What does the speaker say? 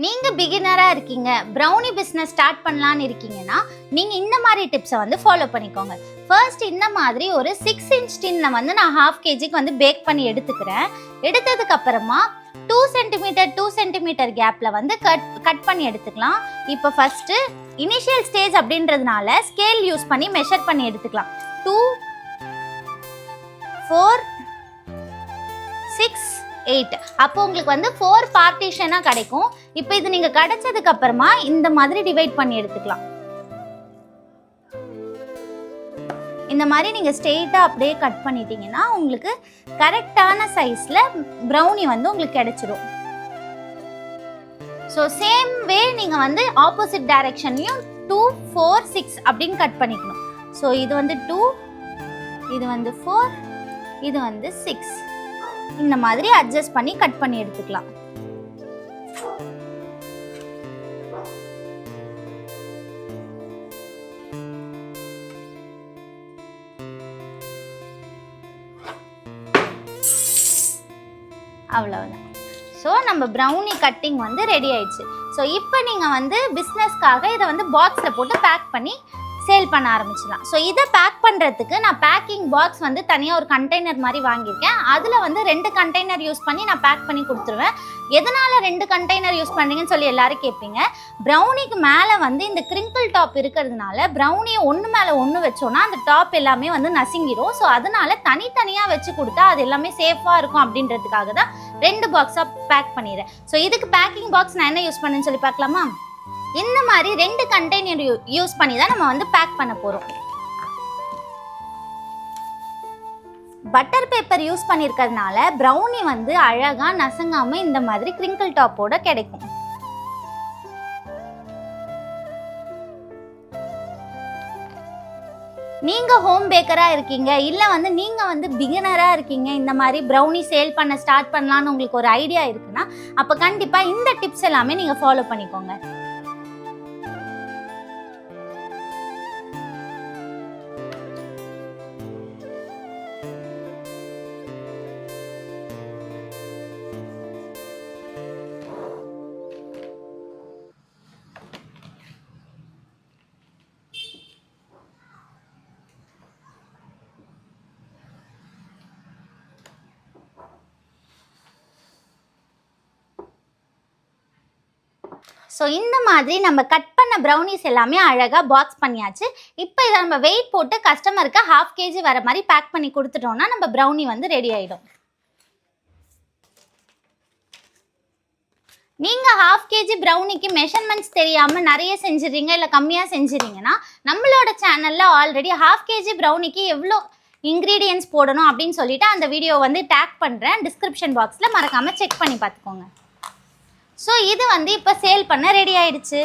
நீங்க பிகினரா இருக்கீங்க, brownie business start பண்ணலாம்னு இருக்கீங்கன்னா நீங்க இந்த மாதிரி டிப்ஸை வந்து ஃபாலோ பண்ணிக்கோங்க. ஃபர்ஸ்ட் இந்த மாதிரி ஒரு 6 inch டின்ல வந்து நான் 1/2 kgக்கு வந்து பேக் பண்ணி எடுத்துக்கிறேன். எடுத்ததுக்கு அப்புறமா 2 சென்டிமீட்டர் கேப்ல வந்து கட் பண்ணி எடுத்துக்கலாம். இப்போ ஃபர்ஸ்ட் இனிஷியல் ஸ்டேஜ் அப்படின்றதுனால ஸ்கேல் யூஸ் பண்ணி மெஷர் பண்ணி எடுத்துக்கலாம். 2 4 6 8 அப்போ உங்களுக்கு வந்து 4 பார்ட்டிஷனாக கிடைக்கும். இப்போ இது நீங்கள் கிடைச்சதுக்கு அப்புறமா இந்த மாதிரி டிவைட் பண்ணி எடுத்துக்கலாம். இந்த மாதிரி நீங்கள் ஸ்ட்ரெயிட்டாக அப்படியே கட் பண்ணிட்டீங்கன்னா உங்களுக்கு கரெக்டான சைஸில் ப்ரௌனி வந்து உங்களுக்கு கிடைச்சிடும். ஸோ சேம் வே நீங்கள் வந்து ஆப்போசிட் டைரக்ஷன்லையும் 2 4 6 அப்படின்னு கட் பண்ணிக்கணும். ஸோ இது வந்து 2, இது வந்து 4, இது வந்து 6. இந்த மாதிரி அட்ஜஸ்ட் பண்ணி கட் பண்ணி எடுத்துக்கலாம். அவ்வளவுதான். ஸோ நம்ம ப்ரௌனி கட்டிங் வந்து ரெடி ஆயிடுச்சு. ஸோ இப்போ நீங்கள் வந்து பிஸ்னஸ்க்காக இதை வந்து பாக்ஸில் போட்டு பேக் பண்ணி சேல் பண்ண ஆரம்பிச்சிடலாம். ஸோ இதை பேக் பண்ணுறதுக்கு நான் பேக்கிங் பாக்ஸ் வந்து தனியாக ஒரு கண்டெய்னர் மாதிரி வாங்கியிருக்கேன். அதில் வந்து 2 கண்டெய்னர் யூஸ் பண்ணி நான் பேக் பண்ணி கொடுத்துருவேன். எதனால் 2 கண்டெய்னர் யூஸ் பண்ணுறீங்கன்னு சொல்லி எல்லாரும் கேட்பீங்க. ப்ரௌனிக்கு மேலே வந்து இந்த கிரிங்கிள் டாப் இருக்கிறதுனால ப்ரௌனியை ஒன்று மேலே ஒன்று வச்சோன்னா அந்த டாப் எல்லாமே வந்து நசுங்கிடும். ஸோ அதனால தனித்தனியாக வச்சு கொடுத்தா அது எல்லாமே சேஃபாக இருக்கும் அப்படின்றதுக்காக தான் 2 பாக்ஸாக பேக் பண்ணிடுறேன். ஸோ இதுக்கு பேக்கிங் பாக்ஸ் நான் என்ன யூஸ் பண்ணுன்னு சொல்லி பார்க்கலாமா? இந்த மாதிரி 2 கண்டெய்னர் யூஸ் பண்ணி தான் நம்ம வந்து பேக் பண்ண போறோம். பட்டர் பேப்பர் யூஸ் பண்ணியிருக்கிறதுனால ப்ரௌனி வந்து அழகா நசங்காம இந்த மாதிரி கிரிங்கிள் டாப்போட கிடைக்கும். நீங்க ஹோம் பேக்கரா இருக்கீங்க, இல்ல வந்து நீங்க வந்து பிகினரா இருக்கீங்க, இந்த மாதிரி ப்ரௌனி சேல் பண்ண ஸ்டார்ட் பண்ணலாம்னு உங்களுக்கு ஒரு ஐடியா இருக்குன்னா அப்ப கண்டிப்பா இந்த டிப்ஸ் எல்லாமே நீங்க ஃபாலோ பண்ணிக்கோங்க. ஸோ இந்த மாதிரி நம்ம கட் பண்ண ப்ரௌனிஸ் எல்லாமே அழகாக பாக்ஸ் பண்ணியாச்சு. இப்போ இதை நம்ம வெயிட் போட்டு கஸ்டமருக்கு 1/2 kg வர மாதிரி பேக் பண்ணி கொடுத்துட்டோம்னா நம்ம ப்ரௌனி வந்து ரெடி ஆகிடும். நீங்கள் 1/2 kg ப்ரௌனிக்கு மெஷர்மெண்ட்ஸ் தெரியாமல் நிறைய செஞ்சுறீங்க, இல்லை கம்மியாக செஞ்சுறீங்கன்னா நம்மளோட சேனலில் ஆல்ரெடி 1/2 kg ப்ரௌனிக்கு எவ்வளோ இன்க்ரீடியன்ஸ் போடணும் அப்படின்னு சொல்லிட்டு அந்த வீடியோ வந்து டேக் பண்ணுறேன். டிஸ்கிரிப்ஷன் பாக்ஸில் மறக்காமல் செக் பண்ணி பார்த்துக்கோங்க. ஸோ இது வந்து இப்போ சேல் பண்ண ரெடி ஆயிடுச்சு.